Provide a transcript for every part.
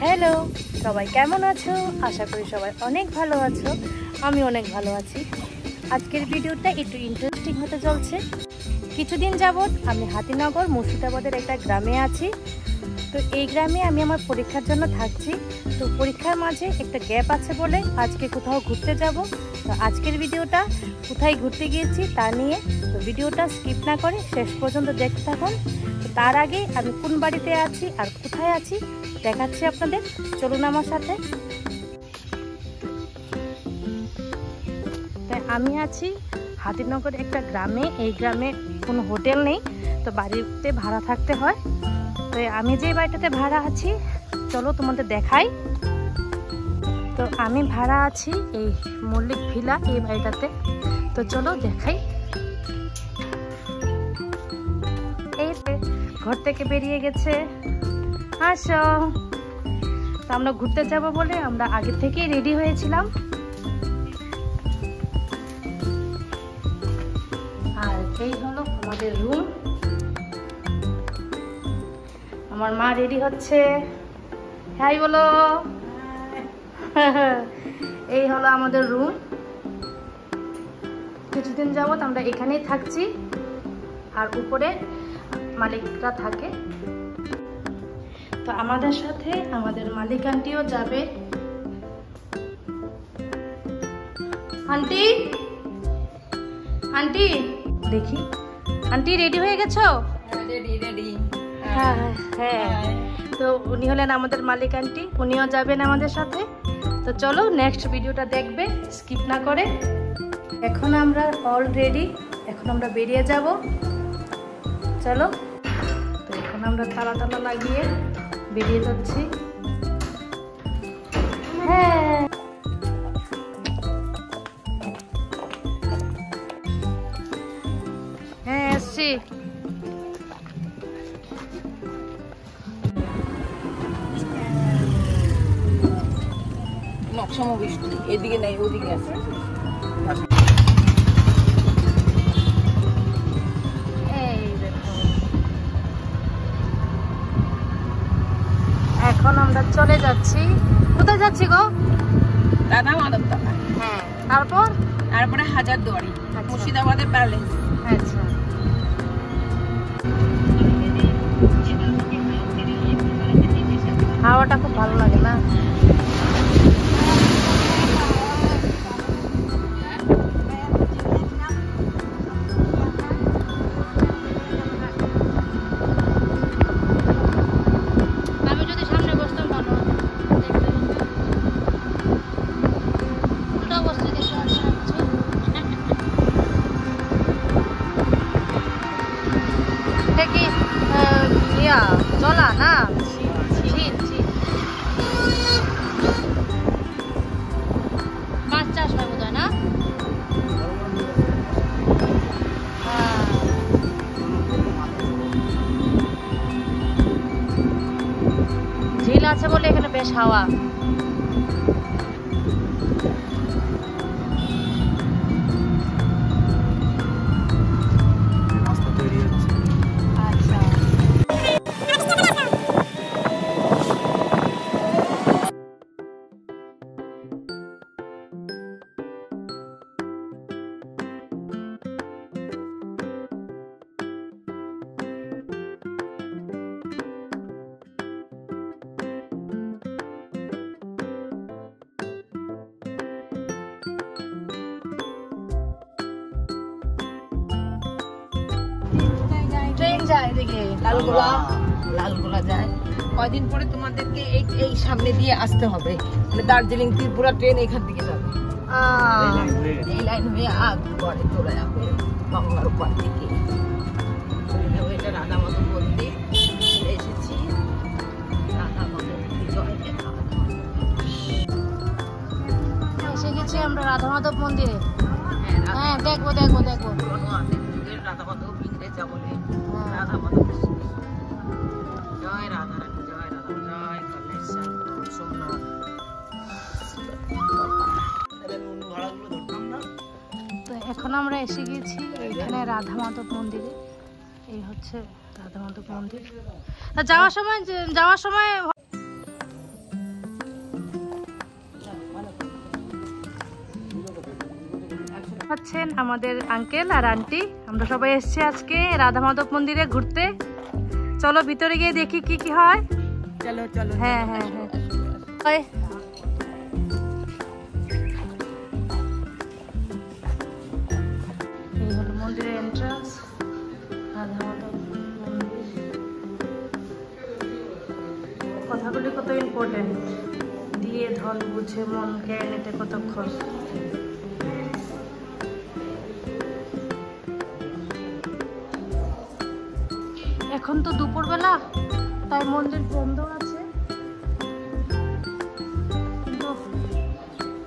Hello, সবাই কেমন আছো? আশা করি সবাই অনেক ভালো আছো। আমি অনেক ভালো আছি। আজকের ভিডিওটা একটু ইন্টারেস্টিং হতে চলছে। কিছুদিন যাবৎ আমি হাতিনগর মুর্শিদাবাদের একটা গ্রামে আছি। তো এই গ্রামে আমি আমার পরীক্ষার জন্য থাকছি। তো পরীক্ষার মাঝে একটা গ্যাপ আছে বলে আজকে কোথাও ঘুরতে যাব। তো আজকের ভিডিওটা কোথায় ঘুরতে গিয়েছি তা নিয়ে। তো ভিডিওটা স্কিপ না করে শেষ পর্যন্ত দেখতে থাকুন। তো তার আগে আমি কোন বাড়িতে আছি আর কোথায় আছি দেখাচ্ছি আপনাদের। চলুন আমার সাথে। তাই আমি আছি হাতিনগর একটা গ্রামে। এই গ্রামে কোনো হোটেল নেই, তো বাড়িতে ভাড়া থাকতে হয়। তো আমি যে বাড়িটাতে ভাড়া আছি চলো তোমাদের দেখাই। তো আমি ভাড়া আছি এই মল্লিক ভিলা এই বাড়িটাতে। তো চলো দেখাই। এই ঘর থেকে বেরিয়ে গেছে, আসো। তো আমরা ঘুরতে যাব বলে আমরা আগে থেকেই রেডি হয়েছিলাম। আর এই হলো আমাদের রুম। আমার মা রেডি হচ্ছে, হাই বলো। এই হলো আমাদের রুম। কিছুদিন যাবত আমরা এখানেই থাকছি, আর উপরে মালিকরা থাকে। তো আমাদের সাথে আমাদের মালিক আন্টিও যাবে। আন্টি, আন্টি দেখি, আন্টি রেডি হয়ে গেছো? রেডি। হ্যাঁ হ্যাঁ। তো উনি হলেন আমাদের মালিক আন্টি, উনিও যাবেন আমাদের সাথে। তো চলো নেক্সট ভিডিওটা দেখবে স্কিপ না করে। এখন আমরা অল রেডি, এখন আমরা বেরিয়ে যাব। চলো। তো এখন আমরা তালা লাগিয়ে বেরিয়ে যাচ্ছি। হ্যাঁ হ্যাঁ এসছি। নকশামো বৃষ্টি এদিকে নাই, ওদিকে আছে। এখন আমরা চলে যাচ্ছি। কোথায় যাচ্ছি গো? রাধা মাধব তলা। হ্যাঁ, তারপরে হাজারদুয়ারি, মুর্শিদাবাদের প্যালেস। আচ্ছা, হাওয়াটা খুব ভালো লাগে না? আমি যদি সামনে বসতাম ভালো হতো। উল্টা বসতে দেখতে পাচ্ছি। এটা কি জলা না? মাছ চাষ হয় বোধ হয় না? ঝিল আছে বলে এখানে বেশ হাওয়া। ট্রেন যায় এদিকে, লালগোলা যায়। কয়দিন পরে তোমাদেরকে এই সামনে দিয়ে আসতে হবে, মানে দার্জিলিং ত্রিপুরা ট্রেন এখান থেকে যাবে। এই লাইন হয়ে পরে চলে যাবে গঙ্গার উপর থেকে। এটা রাধা মাধব মন্দির এসেছি। রাধা মাধব জয় এসে গেছি আমরা রাধা মাধব মন্দিরে। হ্যাঁ, দেখবো। রাধা মাধব ইংরেজা বলে রাধা মাধব। জয় রাধা রানী, জয় রাধা, জয় কলেশ্বর সোমনাথ। তো এখন আমরা এসে গেছি এখানে রাধা মাধব মন্দিরে। এই হচ্ছে রাধা মাধব মন্দির। যাওয়ার সময় হচ্ছেন আমাদের আঙ্কেল আর আন্টি। আমরা সবাই এসেছি আজকে রাধা মাধব মন্দিরে ঘুরতে। চলো ভিতরে গিয়ে দেখি কি কি হয়। চলো চলো। হ্যাঁ হ্যাঁ হ্যাঁ। এই হলো মন্দিরের এন্ট্রান্স, রাধা মাধব মন্দির। কথাগুলি কত ইম্পর্টেন্ট, দিয়ে ধন বুঝে মন কেড়ে নিতে কতক্ষণ। এখন তো দুপুরবেলা, তাই মন্দির বন্ধ আছে, কিন্তু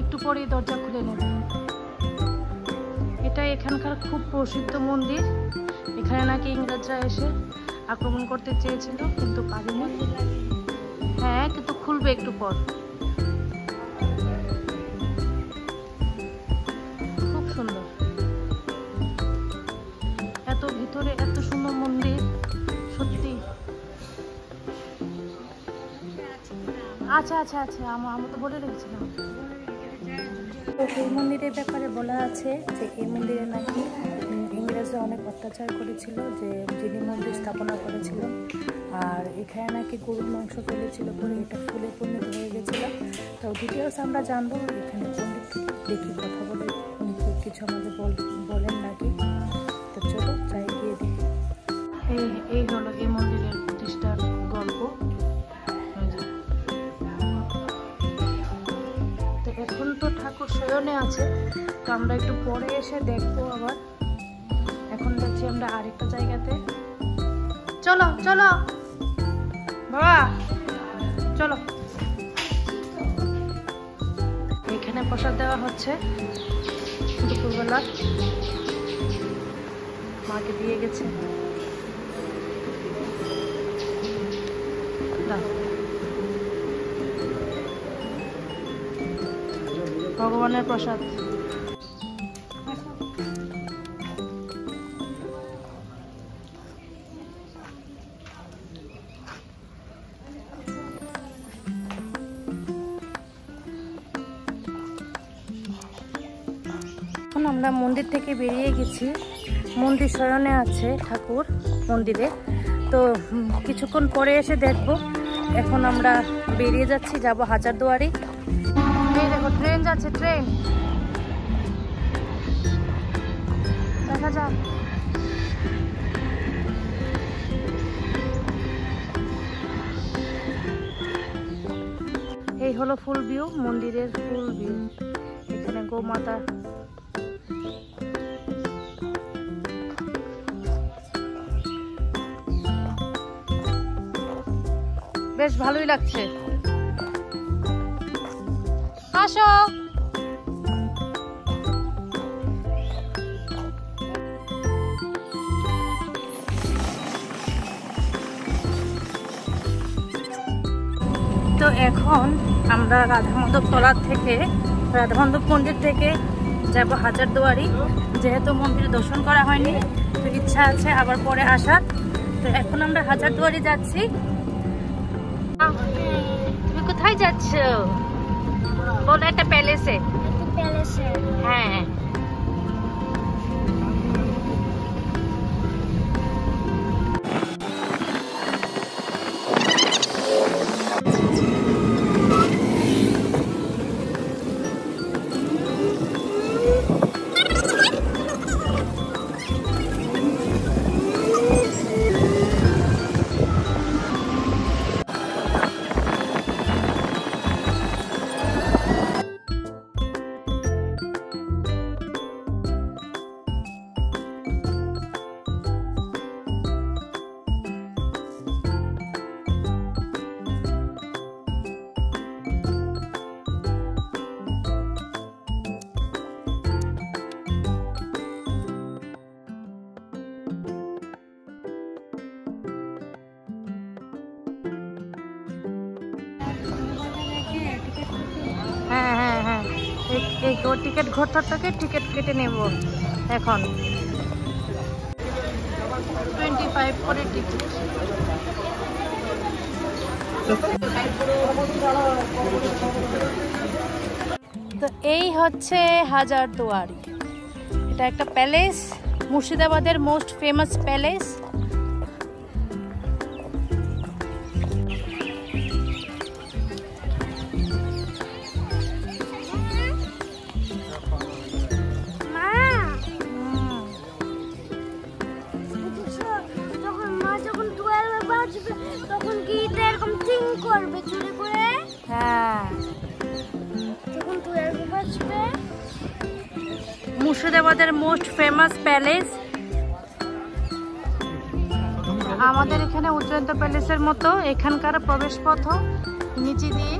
একটু পরেই দরজা খুলে নেবে। এটা এখানকার খুব প্রসিদ্ধ মন্দির। এখানে নাকি ইংরেজরা এসে আক্রমণ করতে চেয়েছিল, কিন্তু পারেনি। হ্যাঁ, কিন্তু খুলবে একটু পর। খুব সুন্দর, এত ভিতরে এত সুন্দর মন্দির, সত্যি। আচ্ছা আচ্ছা আচ্ছা, আমি তো বলে রেখেছিলাম। তো এই মন্দিরের ব্যাপারে বলা আছে যে এই মন্দিরে নাকি ইংরেজরা অনেক অত্যাচার করেছিল, যে যিনি মন্দির স্থাপনা করেছিল। আর এখানে নাকি গরুর মাংস ফেলেছিল, পরে এটা ফুলে পরিণত হয়ে গেছিল। তো ডিটেলস আমরা জানবো এখানে পণ্ডিত দেখি, কথা বলে উনি কিছু আমাদের বলেন নাকি। তো চলো যাই গিয়ে দেখি। এই হলো এই মন্দিরের প্রতিষ্ঠার গল্প। তো এখন তো ঠাকুর শয়নে আছে, তো আমরা একটু পরে এসে দেখবো আবার। এখন যাচ্ছি আমরা আরেকটা জায়গাতে। চলো চলো বাবা, চলো। এখানে প্রসাদ দেওয়া হচ্ছে দুপুরবেলা, মাকে দিয়ে গেছে। ভগবানের প্রসাদ। এখন আমরা মন্দির থেকে বেরিয়ে গেছি। মন্দির শয়নে আছে ঠাকুর মন্দিরে, তো কিছুক্ষণ পরে এসে দেখবো। এখন আমরা বেরিয়ে যাচ্ছি, যাব হাজারদুয়ারি। এই দেখো ট্রেন যাচ্ছে, ট্রেন দেখা যাক। এই হলো ফুল ভিউ, মন্দিরের ফুল ভিউ। এখানে গোমাতা, বেশ ভালোই লাগছে। আসো। তো এখন আমরা রাধা মাধব তলার থেকে, রাধা মাধব মন্দির থেকে যাব হাজারদুয়ারি। যেহেতু মন্দির দর্শন করা হয়নি, তো ইচ্ছা আছে আবার পরে আসার। তো এখন আমরা হাজারদুয়ারি যাচ্ছি। তুমি কোথায় যাচ্ছ? বলো। একটা প্যালেসে। হ্যাঁ, হ্যাঁ হ্যাঁ হ্যাঁ, এই টিকিট ঘরটার থেকে টিকিট কেটে নেব এখন। 25 করে টিকিট। তো এই হচ্ছে হাজারদুয়ারি। এটা একটা প্যালেস, মুর্শিদাবাদের মোস্ট ফেমাস প্যালেস। তখন কি এরকম চিং করবে চুরি করে? হ্যাঁ, যখন 12 বাজবে। মুর্শিদাবাদের মোস্ট ফেমাস প্যালেস। আমাদের এখানে উজ্জয়ন্ত প্যালেসের মতো এখানকার প্রবেশপথ নিচে দিয়ে।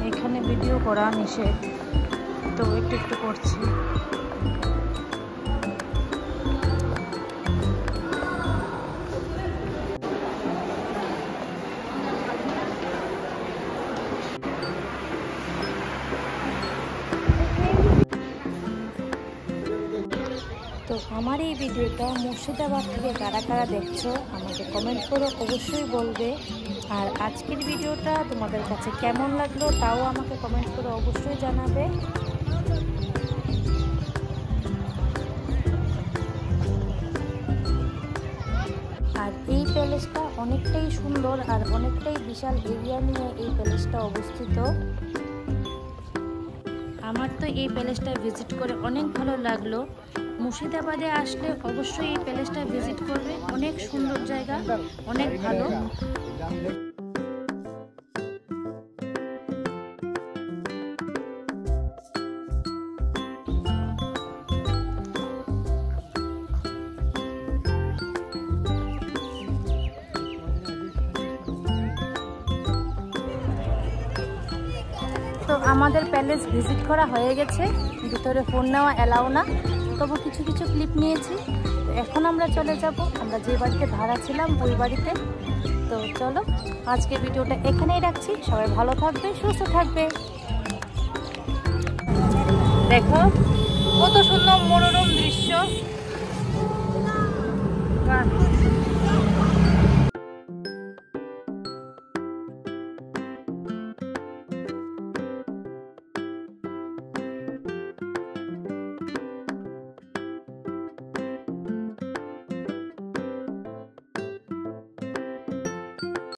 এখানে ভিডিও করা নিষেধ, তো একটু একটু করছি। তো আমার এই ভিডিওটা মুর্শিদাবাদ থেকে কারা কারা দেখছো আমাকে কমেন্ট করো, অবশ্যই বলবে। আর আজকের ভিডিওটা তোমাদের কাছে কেমন লাগলো তাও আমাকে কমেন্ট করে অবশ্যই জানাবে। আর এই প্যালেসটা অনেকটাই সুন্দর আর অনেকটাই বিশাল এরিয়া নিয়ে এই প্যালেসটা অবস্থিত। আমার তো এই প্যালেসটা ভিজিট করে অনেক ভালো লাগলো। মুর্শিদাবাদে আসলে অবশ্যই এই প্যালেসটা ভিজিট করবে, অনেক সুন্দর জায়গা, অনেক ভালো। তো আমাদের প্যালেস ভিজিট করা হয়ে গেছে, ভিতরে ফোন নেওয়া এলাও না, তবু কিছু কিছু ক্লিপ নিয়েছি। তো এখন আমরা চলে যাব আমরা যে বাড়িতে ভাড়া ছিলাম ওই বাড়িতে। তো চলো আজকে ভিডিওটা এখানেই রাখছি, সবাই ভালো থাকবে, সুস্থ থাকবে। দেখো কত সুন্দর মনোরম দৃশ্য।